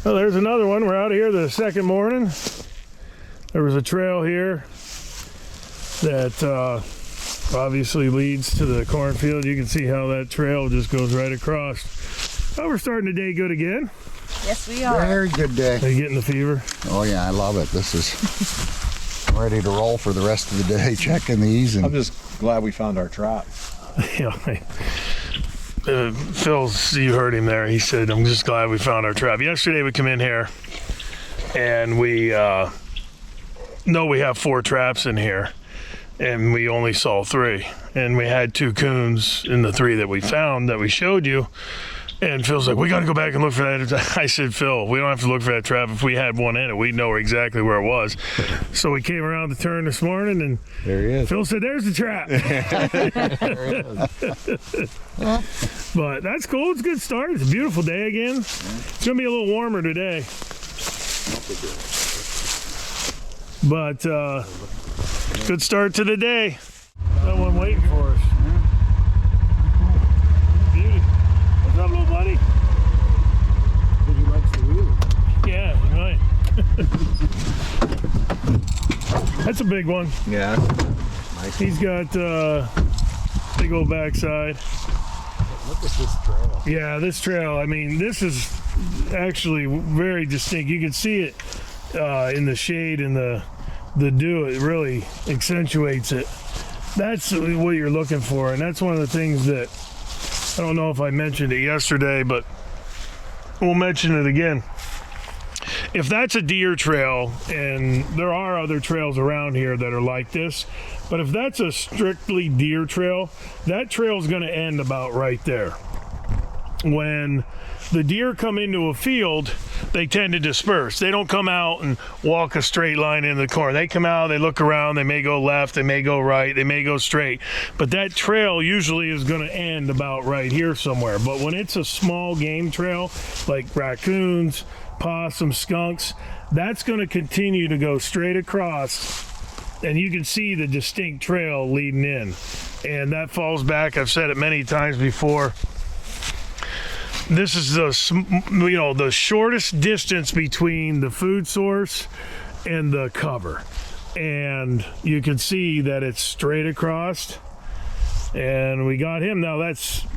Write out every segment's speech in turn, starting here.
Well, there's another one. We're out here the second morning. There was a trail here that obviously leads to the cornfield. You can see how that trail just goes right across. Oh, we're starting the day good again. Yes, we are. Very good day. Are you getting the fever? Oh yeah, I love it. This is I'm ready to roll for the rest of the day, checking these. And I'm just glad we found our trap. Yeah. Phil, you heard him there. He said, I'm just glad we found our trap. Yesterday we come in here and we know we have 4 traps in here and we only saw 3. And we had 2 coons in the 3 that we found that we showed you. And Phil's like, we got to go back and look for that. I said, Phil, we don't have to look for that trap. If we had one in it, we'd know exactly where it was. So we came around the turn this morning, and there he is. Phil said, there's the trap. But that's cool. It's a good start. It's a beautiful day again. It's going to be a little warmer today. But good start to the day. No one waiting for us. Beauty. What's up, little buddy? he likes the wheelie. Yeah, right. That's a big one. Yeah. Nice. He's got big old backside. Look at this trail. Yeah, this trail, I mean, this is actually very distinct. You can see it in the shade and the dew. It really accentuates it. That's what you're looking for, and that's one of the things that, I don't know if I mentioned it yesterday, but we'll mention it again. If that's a deer trail, and there are other trails around here that are like this, but if that's a strictly deer trail, that trail is going to end about right there. When the deer come into a field, they tend to disperse. They don't come out and walk a straight line in the corn. They come out, they look around, they may go left, they may go right, they may go straight. But that trail usually is going to end about right here somewhere. But when it's a small game trail, like raccoons, possum, skunks, that's going to continue to go straight across, and you can see the distinct trail leading in. And that falls back, I've said it many times before, this is the shortest distance between the food source and the cover, and you can see that it's straight across, and we got him. Now that's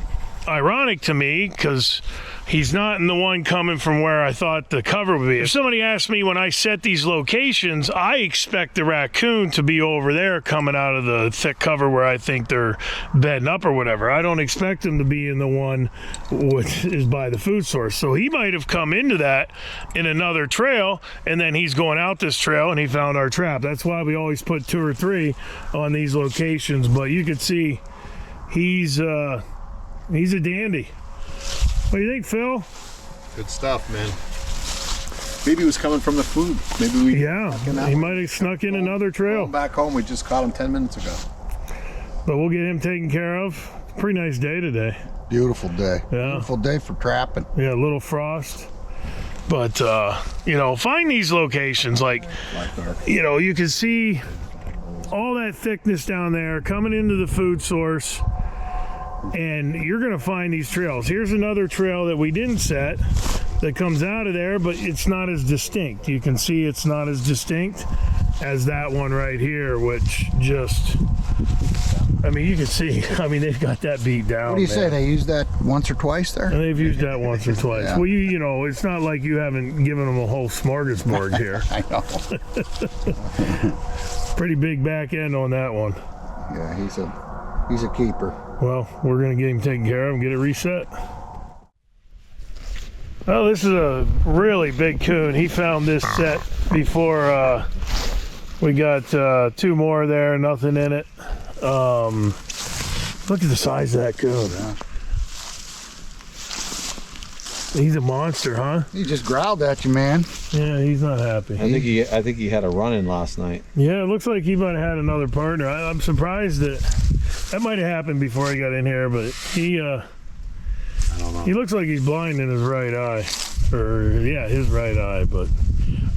ironic to me because he's not in the one coming from where I thought the cover would be. If somebody asked me when I set these locations, I expect the raccoon to be over there coming out of the thick cover where I think they're bedding up or whatever. I don't expect him to be in the one which is by the food source. So he might have come into that in another trail, and then he's going out this trail and he found our trap. That's why we always put 2 or 3 on these locations. But you can see he's a dandy. What do you think, Phil? Good stuff, man. Maybe he was coming from the food. Maybe we. Yeah, he might have snuck in another trail. Back home, we just caught him 10 minutes ago. But we'll get him taken care of. Pretty nice day today. Beautiful day. Yeah. Beautiful day for trapping. Yeah, a little frost. But, find these locations. Like, you can see all that thickness down there coming into the food source. And you're going to find these trails. Here's another trail that we didn't set that comes out of there, but it's not as distinct. You can see it's not as distinct as that one right here, which just, I mean, you can see, I mean, they've got that beat down. What do you say? They used that once or twice there? And they've used that once or twice. Yeah. Well, it's not like you haven't given them a whole smorgasbord here. I know. Pretty big back end on that one. Yeah, he's a keeper. Well, we're going to get him taken care of and get it reset. Well, this is a really big coon. He found this set before we got 2 more there, nothing in it. Look at the size of that coon. Yeah. He's a monster, huh? He just growled at you, man. Yeah, he's not happy. I think he had a run-in last night. Yeah, it looks like he might have had another partner. I'm surprised that might have happened before he got in here, but he I don't know. He looks like he's blind in his right eye. His right eye, but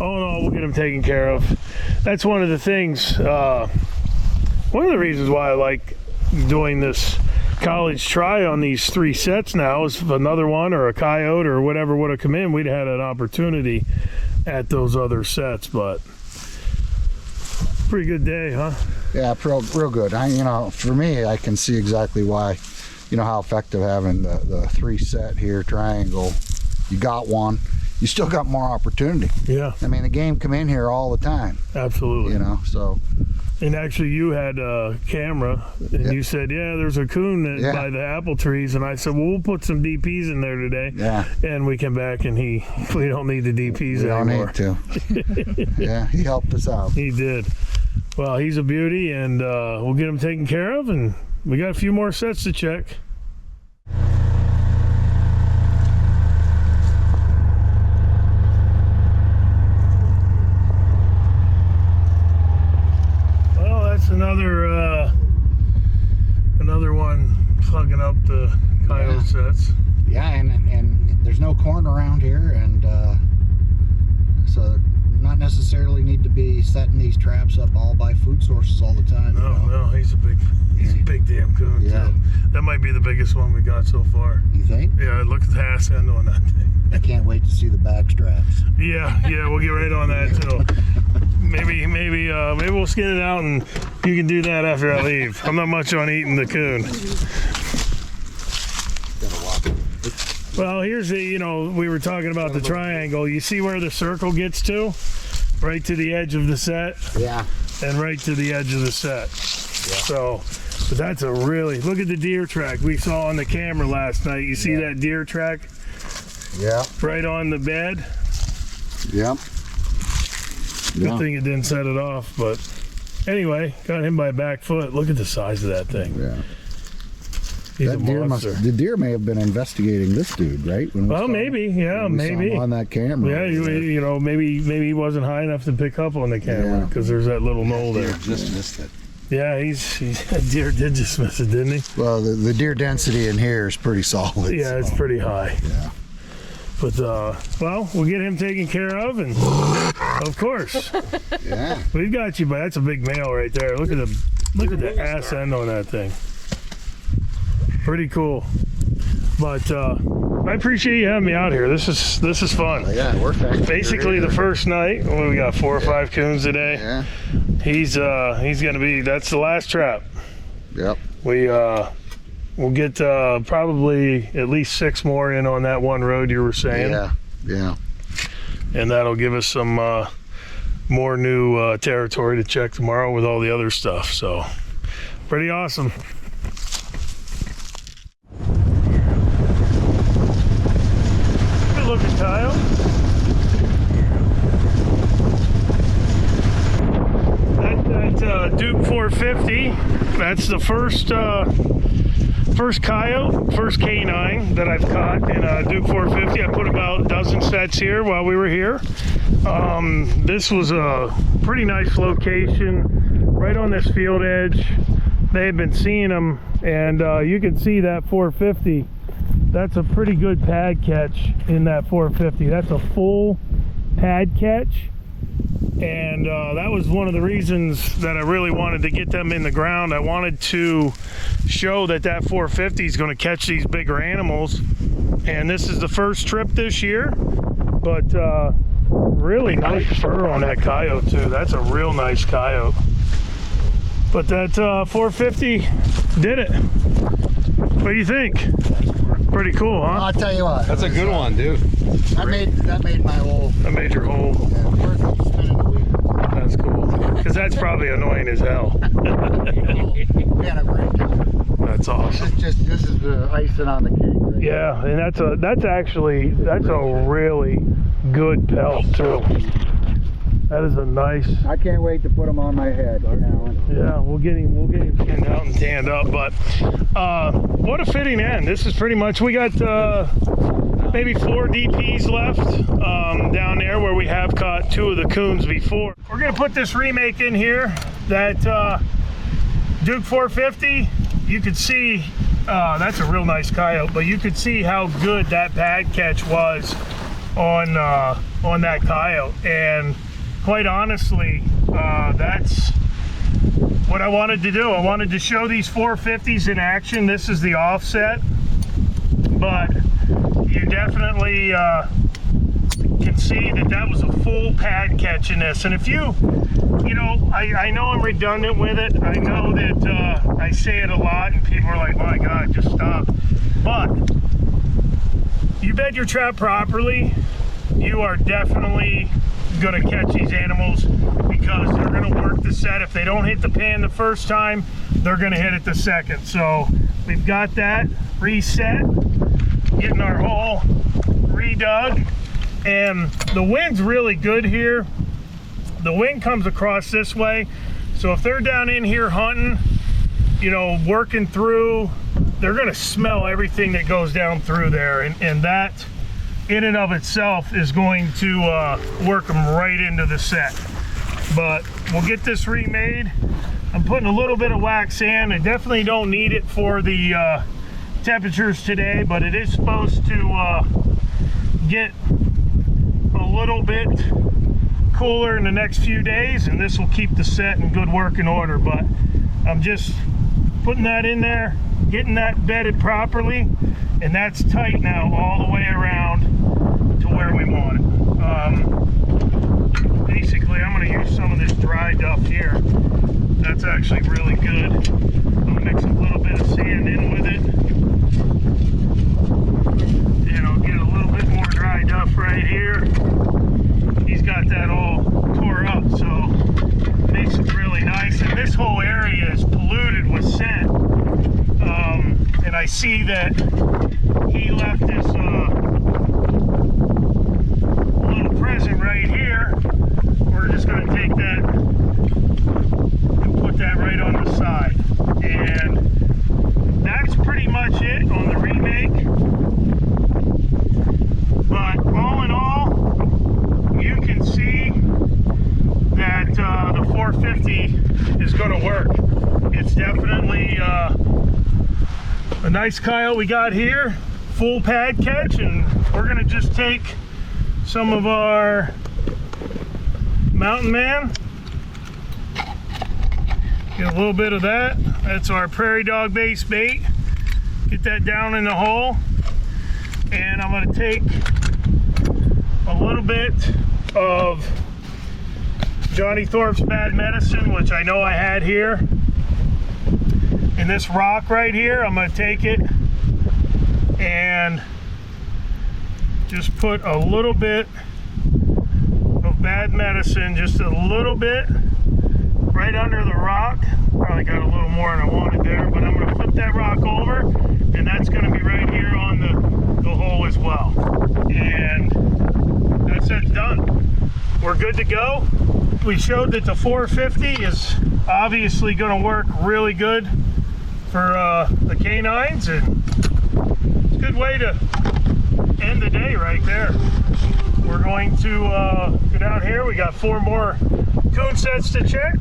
all in all, we'll get him taken care of. That's one of the things, one of the reasons why I like doing this college try on these 3 sets now. If another one or a coyote or whatever would have come in, we'd had an opportunity at those other sets. But pretty good day, huh? Yeah, real good. For me, I can see exactly why, how effective having the 3 set here, triangle. You got one, you still got more opportunity. Yeah. I mean, the game come in here all the time. Absolutely. So. And actually, you had a camera, and you said, "Yeah, there's a coon by the apple trees." And I said, "Well, we'll put some DPs in there today." Yeah. And we came back, and we don't need the DPs anymore. We don't need to. Yeah, he helped us out. He did. Well, he's a beauty, and we'll get him taken care of, and we got a few more sets to check. Well, that's another one plugging up the coyote sets. Yeah, and there's no corn around here, and so not necessarily need to be setting these traps up all by food sources all the time. No, he's a big damn coon. Yeah. Too. That might be the biggest one we got so far. You think? Yeah, look at the ass end on that thing. I can't wait to see the back straps. Yeah, we'll get right on that too. Maybe we'll skin it out and you can do that after I leave. I'm not much on eating the coon. Well, here's the, we were talking about the triangle. You see where the circle gets to? Right to the edge of the set. Yeah. And right to the edge of the set. Yeah. But that's a really, look at the deer track we saw on the camera last night. You see that deer track? Yeah. Right on the bed? Yep. Good thing it didn't set it off, but anyway, got him by back foot. Look at the size of that thing. Yeah. He's a monster. The deer may have been investigating this dude, right? Maybe. Maybe on that camera. Yeah, maybe he wasn't high enough to pick up on the camera because there's that little knoll there. Just missed it. Yeah, deer did just miss it, didn't he? Well, the deer density in here is pretty solid. Yeah, it's pretty high. Yeah. But well, we'll get him taken care of, and of course, we've got you. But that's a big male right there. Look at the ass end on that thing. Pretty cool. But I appreciate you having me out here. This is fun. Yeah, we're basically the first night. Well, we got 4 or 5 coons today. Yeah. He's gonna be. That's the last trap. Yep. We'll get probably at least 6 more in on that one road you were saying. Yeah. And that'll give us some more new territory to check tomorrow with all the other stuff. So pretty awesome. Good looking coyote. That Duke 450. That's the first coyote, first canine that I've caught in a Duke 450. I put about a dozen sets here while we were here. This was a pretty nice location, right on this field edge. They had been seeing them, and you can see that 450. That's a pretty good pad catch in that 450. That's a full pad catch. And that was one of the reasons that I really wanted to get them in the ground. I wanted to show that 450 is going to catch these bigger animals. And this is the first trip this year, but really nice fur on that coyote too. That's a real nice coyote. But that 450 did it. What do you think? Pretty cool, huh? I'll tell you what. That's a good one, dude. That made my whole. That made your whole. That's cool. Because that's probably annoying as hell. We had a great time. That's awesome. This is the icing on the cake. Right? Yeah, and that's a really good pelt too. That is a nice. I can't wait to put them on my head, Alan. Yeah, we'll get him skinned out and tanned up. But what a fitting end. This is pretty much, we got maybe 4 DPs left down there where we have caught 2 of the coons before. We're gonna put this remake in here. That Duke 450. You could see that's a real nice coyote, but you could see how good that pad catch was on that coyote. And quite honestly, that's what I wanted to do. I wanted to show these 450s in action. This is the offset, but you definitely can see that that was a full pad catch in this. And if you know, I know I'm redundant with it. I know that I say it a lot and people are like, my God, just stop. But you bed your trap properly, you are definitely going to catch these animals, because they're going to work the set. If they don't hit the pan the first time, they're going to hit it the second. So we've got that reset, getting our hole redug, and the wind's really good here. The wind comes across this way, so if they're down in here hunting, you know, working through, they're going to smell everything that goes down through there, and that in and of itself is going to work them right into the set. But we'll get this remade. I'm putting a little bit of wax sand. I definitely don't need it for the temperatures today, but it is supposed to get a little bit cooler in the next few days, and this will keep the set in good working order. But I'm just putting that in there, getting that bedded properly, and that's tight now all the way around to where we want it. Basically, I'm going to use some of this dry duff here. That's actually really good. I'll mix a little bit of sand in with it, and I'll get a little bit more dry duff right here. He's got that all tore up, so it makes it really nice. And this whole area is polluted with scent. And I see that he left this little present right here. We're just going to take that and put that right on the side. And that's pretty much it on the remake. But all in all, you can see that the 450 is going to work. It's definitely a nice coyote we got here, full pad catch, and we're going to just take some of our Mountain Man, get a little bit of that. That's our prairie dog base bait. Get that down in the hole, and I'm going to take a little bit of Johnny Thorpe's Bad Medicine, which I know I had here. In this rock right here, I'm going to take it and just put a little bit of Bad Medicine, just a little bit, right under the rock. Probably got a little more than I wanted there, but I'm going to flip that rock over, and that's going to be right here on the hole as well. And that's it, done. We're good to go. We showed that the 450 is obviously going to work really good for the canines, and it's a good way to end the day right there. We're going to go down here. We got 4 more coon sets to check.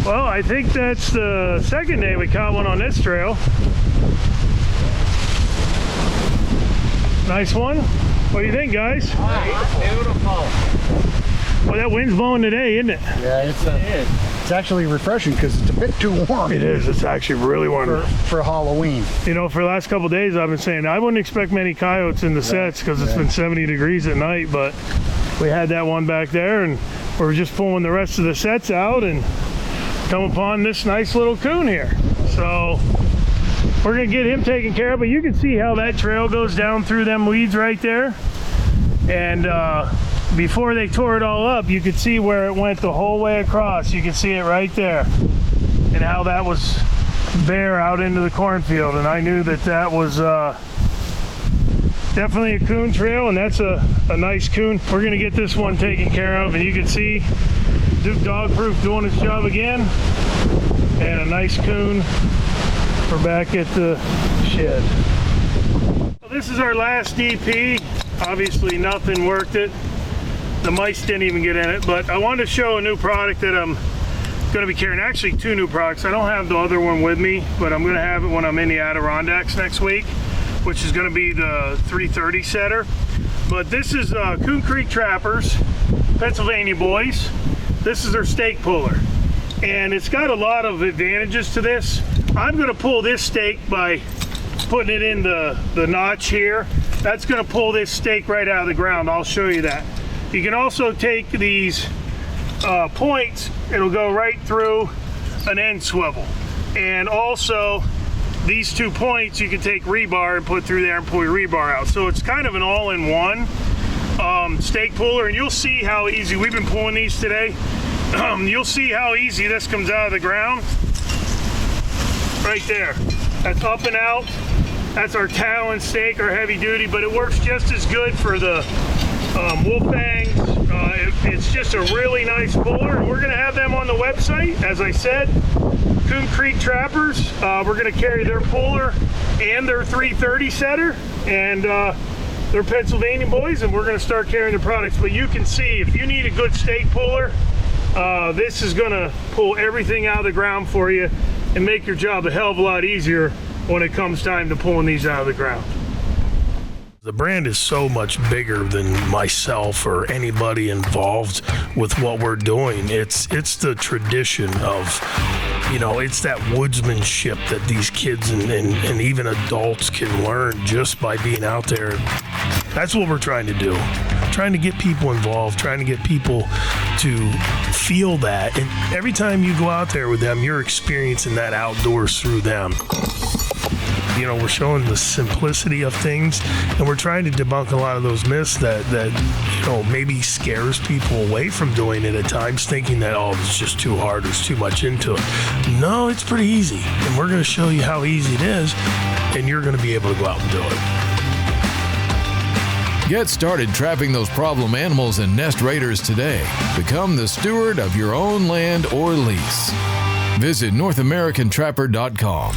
Well, I think that's the second day we caught one on this trail. Nice one. What do you think, guys? Beautiful. Well, that wind's blowing today, isn't it? Yeah, it's actually refreshing because it's a bit too warm. It is. It's actually really warm. For Halloween. You know, for the last couple of days, I've been saying I wouldn't expect many coyotes in the sets because it's been 70 degrees at night, but we had that one back there, and we're just pulling the rest of the sets out and come upon this nice little coon here. So we're going to get him taken care of, but you can see how that trail goes down through them weeds right there. And before they tore it all up, you could see where it went the whole way across. You can see it right there, and how that was bare out into the cornfield. And I knew that that was definitely a coon trail, and that's a nice coon. We're gonna get this one taken care of, and you can see Duke Dog Proof doing its job again, and a nice coon. We're back at the shed. Well, this is our last DP. Obviously nothing worked it. The mice didn't even get in it, but I wanted to show a new product that I'm going to be carrying. Actually, 2 new products. I don't have the other one with me, but I'm going to have it when I'm in the Adirondacks next week, which is going to be the 330 setter. But this is Coon Creek Trappers, Pennsylvania boys. This is their stake puller. and it's got a lot of advantages to this. I'm going to pull this stake by putting it in the notch here. That's going to pull this stake right out of the ground. I'll show you that. You can also take these points, it'll go right through an end swivel. And also these 2 points you can take rebar and put through there and pull your rebar out. So it's kind of an all-in-one stake puller, and you'll see how easy, we've been pulling these today. You'll see how easy this comes out of the ground. Right there. That's up and out. That's our Talon stake, our heavy duty, but it works just as good for the wolf fangs. It's just a really nice puller, and we're going to have them on the website. As I said, Coon Creek Trappers, we're going to carry their puller and their 330 setter, and they're Pennsylvania boys, and we're going to start carrying the products. But you can see, if you need a good stake puller, this is going to pull everything out of the ground for you and make your job a hell of a lot easier when it comes time to pulling these out of the ground. The brand is so much bigger than myself or anybody involved with what we're doing. It's the tradition of, you know, it's that woodsmanship that these kids and even adults can learn just by being out there. That's what we're trying to do. Trying to get people involved, trying to get people to feel that. And every time you go out there with them, you're experiencing that outdoors through them. You know, we're showing the simplicity of things, and we're trying to debunk a lot of those myths that you know, maybe scares people away from doing it at times, thinking that, oh, it's just too hard, there's too much into it. No, it's pretty easy, and we're going to show you how easy it is, and you're going to be able to go out and do it. Get started trapping those problem animals and nest raiders today. Become the steward of your own land or lease. Visit NorthAmericanTrapper.com.